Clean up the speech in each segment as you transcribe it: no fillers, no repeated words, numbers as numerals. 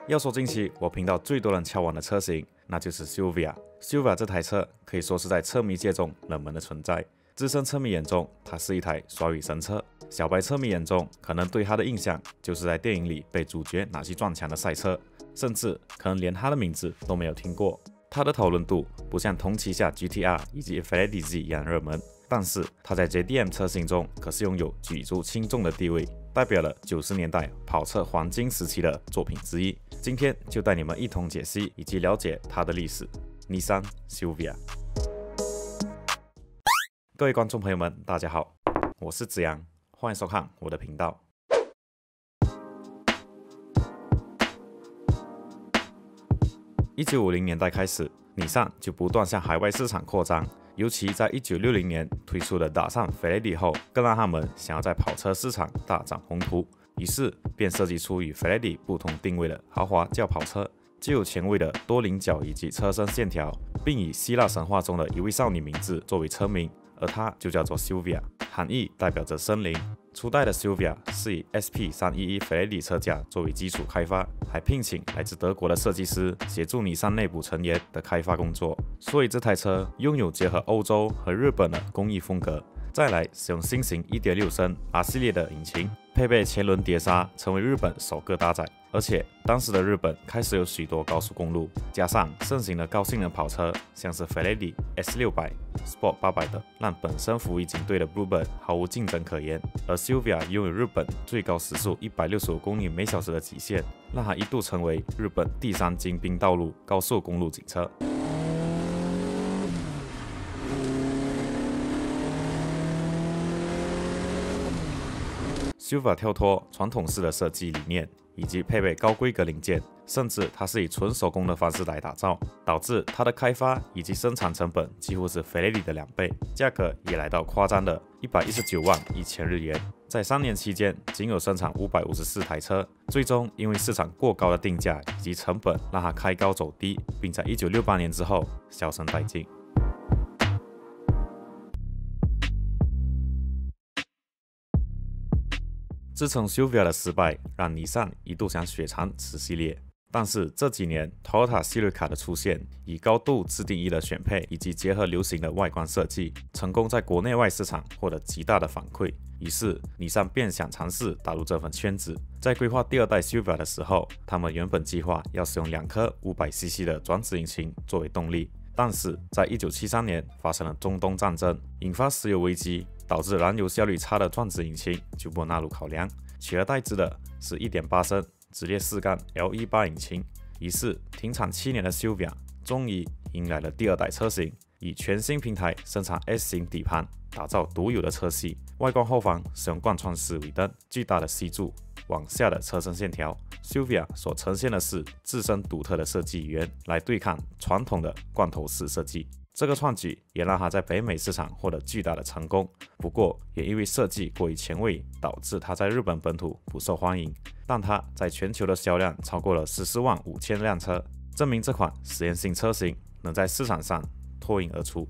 要说近期我频道最多人敲碗的车型，那就是 Silvia。Silvia 这台车可以说是在车迷界中冷门的存在。资深车迷眼中，它是一台刷雨神车；小白车迷眼中，可能对它的印象就是在电影里被主角拿去撞墙的赛车，甚至可能连它的名字都没有听过。它的讨论度不像同旗下 GTR 以及 Ferrari Z 一样热门，但是它在 JDM 车型中可是拥有举足轻重的地位，代表了90年代跑车黄金时期的作品之一。今天就带你们一同解析以及了解它的历史。尼桑 Silvia。各位观众朋友们，大家好，我是子阳，欢迎收看我的频道。1950年代开始，尼桑就不断向海外市场扩张，尤其在1960年推出了打上 Ferrari 后，更让他们想要在跑车市场大展宏图，于是便设计出与 Ferrari 不同定位的豪华轿跑车，既有前卫的多棱角以及车身线条，并以希腊神话中的一位少女名字作为车名，而它就叫做 Silvia， 含义代表着森林。初代的 Silvia 是以 SP311 Ferrari 车架作为基础开发，还聘请来自德国的设计师协助尼桑内部成员的开发工作，所以这台车拥有结合欧洲和日本的工艺风格。再来使用新型 1.6 升 R 系列的引擎，配备前轮碟刹，成为日本首个搭载。而且当时的日本开始有许多高速公路，加上盛行的高性能跑车，像是 Ferrari S600、Sport 800等，让本身服役警队的 Bluebird 毫无竞争可言。而 Silvia 拥有日本最高时速165公里每小时的极限，让它一度成为日本第3精兵道路高速公路警车。Silvia 跳脱传统式的设计理念，以及配备高规格零件，甚至它是以纯手工的方式来打造，导致它的开发以及生产成本几乎是 Ferrari 的2倍，价格也来到夸张的119万1000日元。在3年期间，仅有生产554台车，最终因为市场过高的定价以及成本，让它开高走低，并在1968年之后销声殆尽。自从 Silvia 的失败，让尼桑一度想雪藏此系列。但是这几年 Toyota Celica 的出现，以高度自定义的选配以及结合流行的外观设计，成功在国内外市场获得极大的反馈。于是尼桑便想尝试打入这份圈子。在规划第2代 Silvia 的时候，他们原本计划要使用2颗 500cc 的转子引擎作为动力，但是在1973年发生了中东战争，引发石油危机，导致燃油效率差的转子引擎就不纳入考量，取而代之的是 1.8 升直列4缸 L18 引擎。于是停产7年的 Silvia 终于迎来了第2代车型，以全新平台生产 S 型底盘，打造独有的车系。外观后方使用贯穿式尾灯，巨大的 C 柱，往下的车身线条。Silvia 所呈现的是自身独特的设计语言，来对抗传统的罐头式设计。这个创举也让它在北美市场获得巨大的成功，不过也因为设计过于前卫，导致它在日本本土不受欢迎。但它在全球的销量超过了14万5千辆车，证明这款实验性车型能在市场上脱颖而出。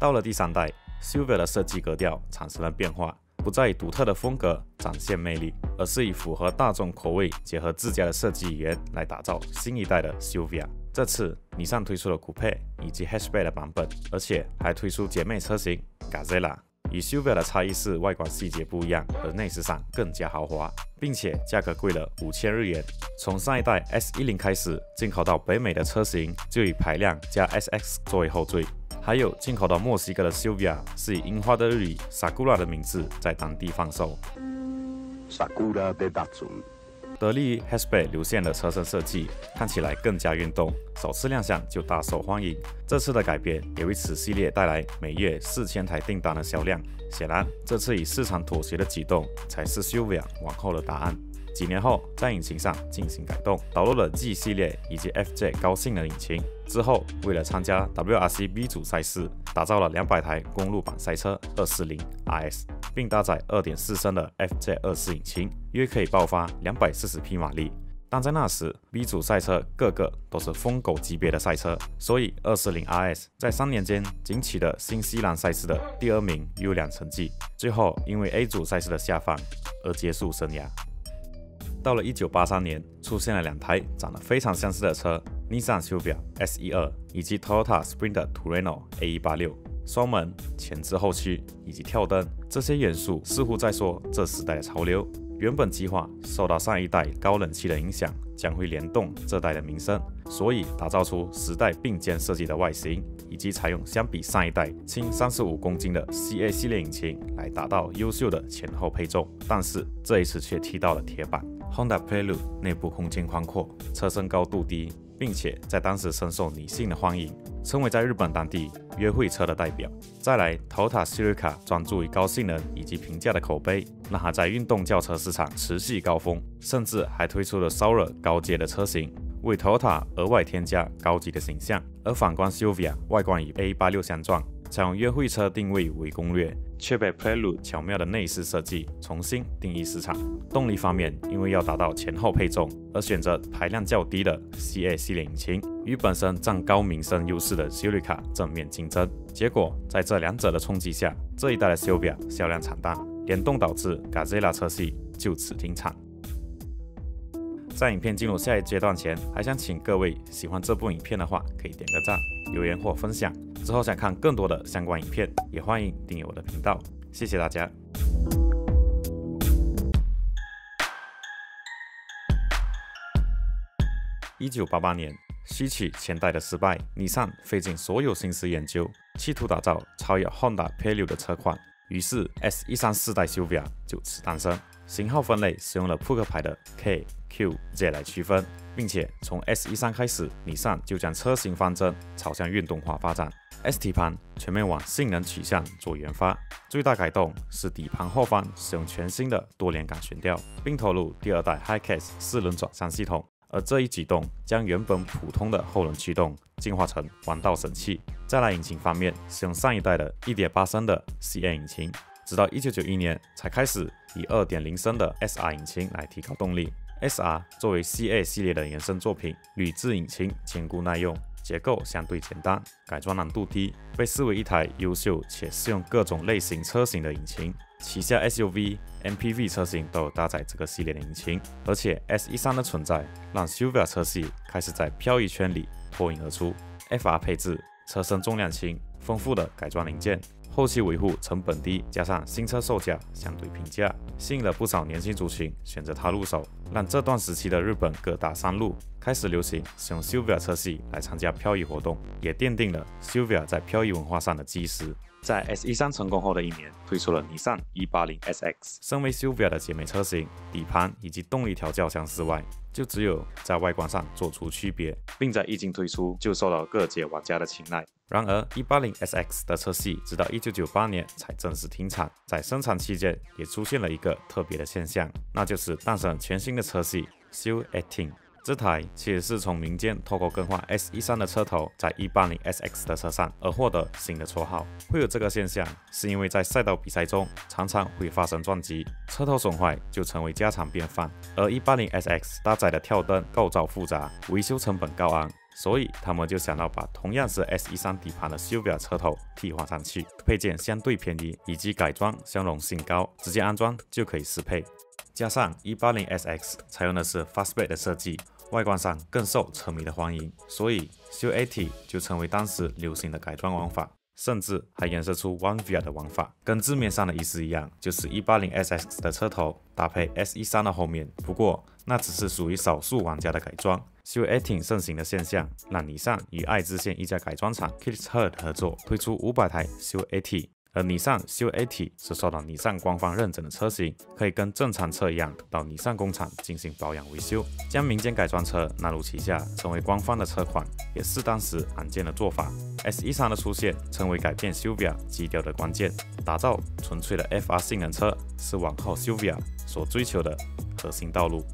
到了第3代 ，Silvia 的设计格调产生了变化，不再以独特的风格展现魅力，而是以符合大众口味，结合自家的设计语言来打造新一代的 Silvia。这次尼桑推出了 Coupe 以及 Hatchback 的版本，而且还推出姐妹车型 Gazella。与 Silvia 的差异是外观细节不一样，而内饰上更加豪华，并且价格贵了5000日元。从上一代 S10 开始，进口到北美的车型就以排量加 SX 作为后缀。还有进口到墨西哥的 Silvia 是以樱花的日语 Sakura 的名字在当地贩售。Sakura de Datsun。得力于 Hatchback 流线的车身设计，看起来更加运动，首次亮相就大受欢迎。这次的改变也为此系列带来每月4000台订单的销量。显然，这次与市场妥协的举动才是 Silvia 往后的答案。几年后，在引擎上进行改动，导入了 G 系列以及 FJ 高性能引擎。之后，为了参加 WRC B 组赛事，打造了200台公路版赛车 240RS， 并搭载 2.4 升的 FJ24 引擎，约可以爆发240匹马力。但在那时 ，B 组赛车个个都是疯狗级别的赛车，所以240RS 在3年间仅取得新西兰赛事的第2名优良成绩，最后因为 A 组赛事的下放而结束生涯。到了1983年，出现了2台长得非常相似的车，Nissan Silvia S12 以及 Toyota Sprinter Tureno A186。双门、前置后驱以及跳灯，这些元素似乎在说这时代的潮流。原本计划受到上一代高冷气的影响，将会联动这代的名声，所以打造出时代并肩设计的外形，以及采用相比上一代轻35公斤的 CA 系列引擎来达到优秀的前后配重。但是这一次却踢到了铁板。Honda Prelude 内部空间宽阔，车身高度低，并且在当时深受女性的欢迎，成为在日本当地约会车的代表。再来 ，Toyota Celica 专注于高性能以及平价的口碑，让它在运动轿车市场持续高峰，甚至还推出了骚热高阶的车型，为 Toyota 额外添加高级的形象。而反观 Silvia 外观与 A186 相撞，采用约会车定位为攻略，却被 Prelude 巧妙的内饰设计重新定义市场。动力方面，因为要达到前后配重，而选择排量较低的 CA 系列引擎，与本身占高名声优势的 Celica 正面竞争。结果在这两者的冲击下，这一代的 Silvia 销量惨淡，联动导致 Gazella 车系就此停产。在影片进入下一阶段前，还想请各位喜欢这部影片的话，可以点个赞、留言或分享。之后想看更多的相关影片，也欢迎订阅我的频道。谢谢大家。1988年，吸取前代的失败，尼桑费尽所有心思研究，企图打造超越 Honda Prelude 的车款。于是 S13世代 Silvia 就此诞生。型号分类使用了扑克牌的 K、Q、Z 来区分，并且从 S13开始，尼桑就将车型方针朝向运动化发展。ST 盘全面往性能取向做研发，最大改动是底盘后方使用全新的多连杆悬吊，并投入第2代 Hi-Cast 4轮转向系统。而这一举动将原本普通的后轮驱动进化成弯道神器。再来引擎方面，使用上一代的 1.8 升的 CA 引擎，直到1991年才开始以 2.0 升的 SR 引擎来提高动力。SR 作为 CA 系列的延伸作品，铝制引擎坚固耐用，结构相对简单，改装难度低，被视为一台优秀且适用各种类型车型的引擎。旗下 SUV、MPV 车型都有搭载这个系列的引擎，而且 S13 的存在让 Silvia 车系开始在漂移圈里脱颖而出。FR 配置，车身重量轻，丰富的改装零件，后期维护成本低，加上新车售价相对平价，吸引了不少年轻族群选择它入手，让这段时期的日本各大山路开始流行使用 Silvia 车系来参加漂移活动，也奠定了 Silvia 在漂移文化上的基石。在 S13 成功后的一年，推出了尼桑 180SX， 身为 Silvia 的姐妹车型，底盘以及动力调教相似外，就只有在外观上做出区别，并在一经推出就受到各界玩家的青睐。然而 180SX 的车系直到1998年才正式停产，在生产期间也出现了一个特别的现象，那就是诞生全新的车系 SIL18。这台其实是从民间透过更换 S13 的车头，在 180SX 的车上而获得新的绰号。会有这个现象，是因为在赛道比赛中常常会发生撞击，车头损坏就成为家常便饭。而 180SX 搭载的跳灯构造复杂，维修成本高昂，所以他们就想到把同样是 S13 底盘的 Silvia 车头替换上去，配件相对便宜，以及改装相容性高，直接安装就可以适配。加上 180SX 采用的是 Fastback 的设计，外观上更受车迷的欢迎，所以 SIL80 就成为当时流行的改装玩法，甚至还衍生出 OneVia 的玩法，跟字面上的意思一样，就是 180SX 的车头搭配 S13 的后面。不过那只是属于少数玩家的改装。SIL18 盛行的现象，让尼桑与爱知县一家改装厂 Kidsherd 合作，推出500台 SIL80。而尼桑 SIL80 是受到尼桑官方认证的车型，可以跟正常车一样到尼桑工厂进行保养维修，将民间改装车纳入旗下，成为官方的车款，也是当时罕见的做法。S13 的出现成为改变 Silvia 基调的关键，打造纯粹的 FR 性能车是往后 Silvia 所追求的核心道路。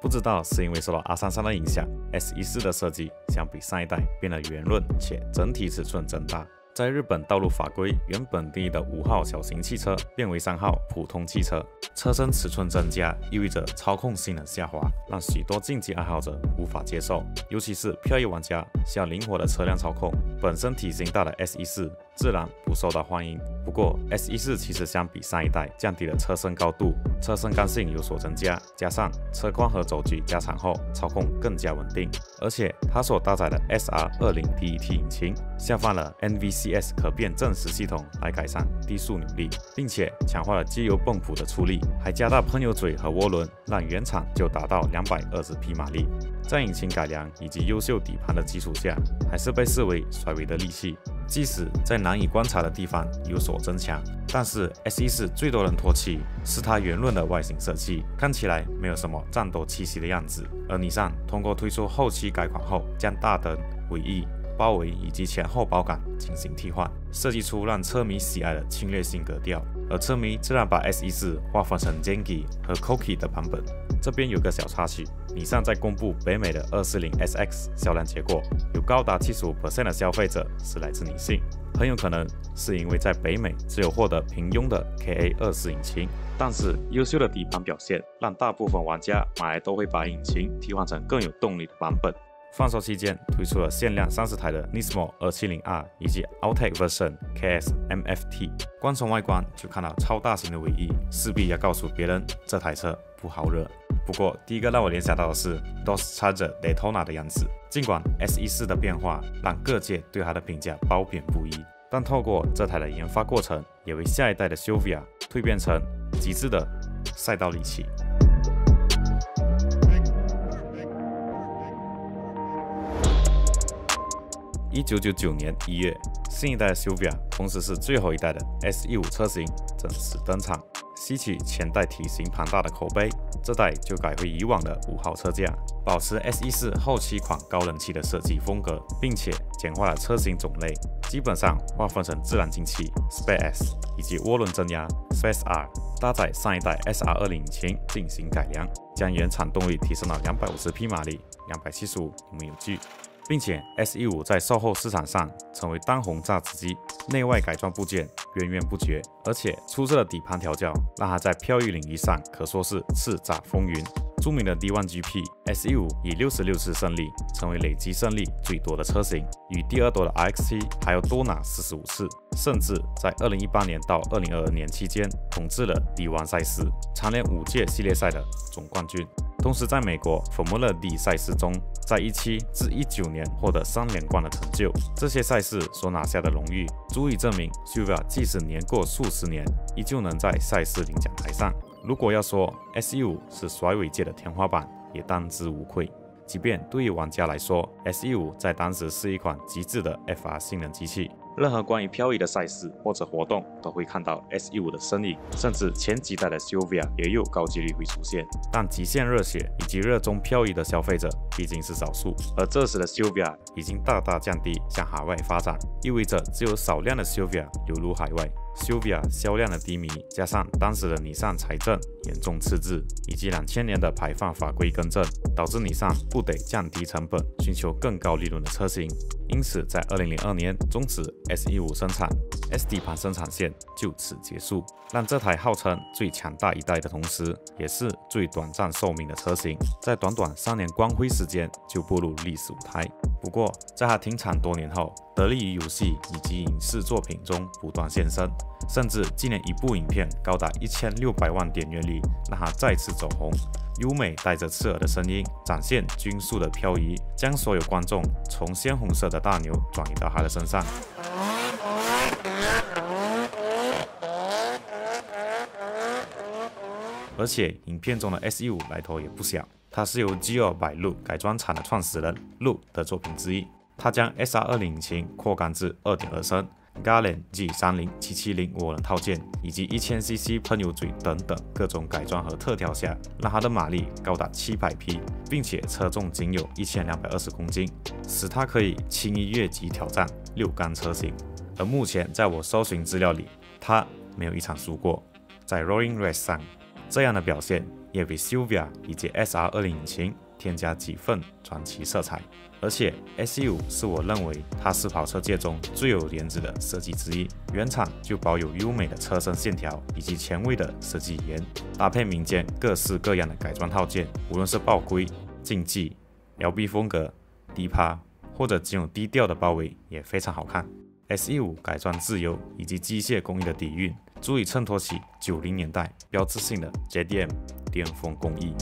不知道是因为受到 R33 的影响 ，S14 的设计相比上一代变得圆润且整体尺寸增大。在日本道路法规原本定义的5号小型汽车变为3号普通汽车，车身尺寸增加意味着操控性能下滑，让许多竞技爱好者无法接受，尤其是漂移玩家需要灵活的车辆操控。本身体型大的 S14 自然不受到欢迎。不过 S14其实相比上一代降低了车身高度，车身刚性有所增加，加上车宽和轴距加长后，操控更加稳定。而且它所搭载的 SR20 DET 引擎下放了 NVCS 可变正时系统来改善低速扭力，并且强化了机油泵浦的出力，还加大喷油嘴和涡轮，让原厂就达到220匹马力。在引擎改良以及优秀底盘的基础下，还是被视为甩尾的利器。即使在难以观察的地方有所增强，但是 S14最多人唾弃是它圆润的外形设计，看起来没有什么战斗气息的样子。而尼桑通过推出后期改款后，将大灯、尾翼、包围以及前后保杆进行替换，设计出让车迷喜爱的侵略性格调。而车迷自然把 S14划分成 Zengi 和 Koki 的版本。这边有个小插曲，尼桑在公布北美的240SX 销量结果，有高达75% 的消费者是来自女性，很有可能是因为在北美只有获得平庸的 KA24 引擎，但是优秀的底盘表现让大部分玩家买来都会把引擎替换成更有动力的版本。放售期间推出了限量30台的 Nismo 270R 以及 Outtake Version KS MFT， 光从外观就看到超大型的尾翼，势必要告诉别人这台车不好惹。不过第一个让我联想到的是 Dodge Charger Daytona 的样子，尽管 S14 的变化让各界对它的评价褒贬不一，但透过这台的研发过程，也为下一代的 Silvia 蜕变成极致的赛道利器。1999年1月，新一代的 Silvia 同时是最后一代的 S15 车型正式登场，吸取前代体型庞大的口碑，这代就改回以往的5号车架，保持 S14 后期款高人气的设计风格，并且简化了车型种类，基本上划分成自然进气 Space 以及涡轮增压 Space R， 搭载上一代 SR20 引擎进行改良，将原厂动力提升到250匹马力、275牛米，并且 S15 在售后市场上成为当红榨汁机，内外改装部件源源不绝，而且出色的底盘调教让它在漂移领域上可说是叱咤风云。著名的 D1 GP S15 以66次胜利成为累积胜利最多的车型，与第二多的 RX7 还要多拿45次，甚至在2018年到2022年期间统治了 D1 赛事，蝉联5届系列赛的总冠军。同时在美国 Formula D 赛事中，在17至19年获得3连冠的成就，这些赛事所拿下的荣誉足以证明 Silvia 即使年过数十年，依旧能在赛事领奖台上。如果要说 S15 是甩尾界的天花板，也当之无愧。即便对于玩家来说 ，S15 在当时是一款极致的 FR 性能机器，任何关于漂移的赛事或者活动都会看到 S15 的身影，甚至前几代的 Silvia 也有高几率会出现。但极限热血以及热衷漂移的消费者毕竟是少数，而这时的 Silvia 已经大大降低向海外发展，意味着只有少量的 Silvia 流入海外。Silvia 销量的低迷，加上当时的尼桑财政严重赤字，以及2000年的排放法规更正，导致尼桑不得降低成本，寻求更高利润的车型。因此，在2002年终止 S15 生产 ，S 底盘生产线就此结束，让这台号称最强大一代的同时，也是最短暂寿命的车型，在短短3年光辉时间就步入历史舞台。不过，在它停产多年后，得力于游戏以及影视作品中不断现身，甚至今年一部影片高达1600万点阅率，让它再次走红。优美带着刺耳的声音，展现均速的漂移，将所有观众从鲜红色的大牛转移到它的身上。而且，影片中的 S15 来头也不小，它是由 Gio by Look 改装厂的创始人 Look 的作品之一。他将 SR20 引擎扩缸至 2.2 升 Galen G30 770涡轮套件，以及 1000cc 喷油嘴等等各种改装和特调下，让它的马力高达700匹，并且车重仅有1220公斤，使它可以轻易越级挑战6缸车型。而目前在我搜寻资料里，它没有一场输过。在 Rolling Race 上，这样的表现也为 Silvia 以及 SR20 引擎添加几分传奇色彩。而且 S15 是我认为它是跑车界中最有颜值的设计之一，原厂就保有优美的车身线条以及前卫的设计语言，搭配民间各式各样的改装套件，无论是爆龟、竞技、摇臂风格、低趴，或者仅有低调的包围也非常好看。S15改装自由以及机械工艺的底蕴，足以衬托起90年代标志性的 JDM 巅峰工艺。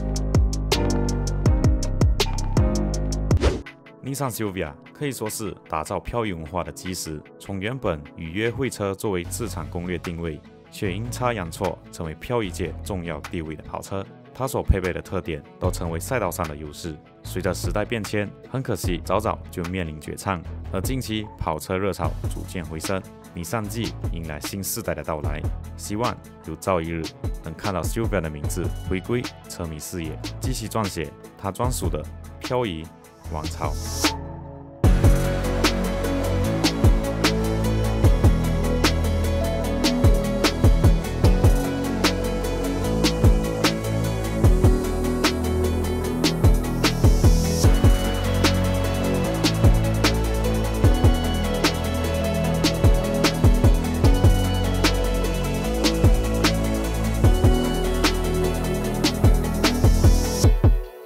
尼桑 Silvia 可以说是打造漂移文化的基石，从原本以约会车作为市场攻略定位，却阴差阳错成为漂移界重要地位的跑车。它所配备的特点都成为赛道上的优势。随着时代变迁，很可惜早早就面临绝唱。而近期跑车热潮逐渐回升，尼桑 G 迎来新世代的到来，希望有朝一日能看到 Silvia 的名字回归车迷视野，继续撰写它专属的漂移王朝。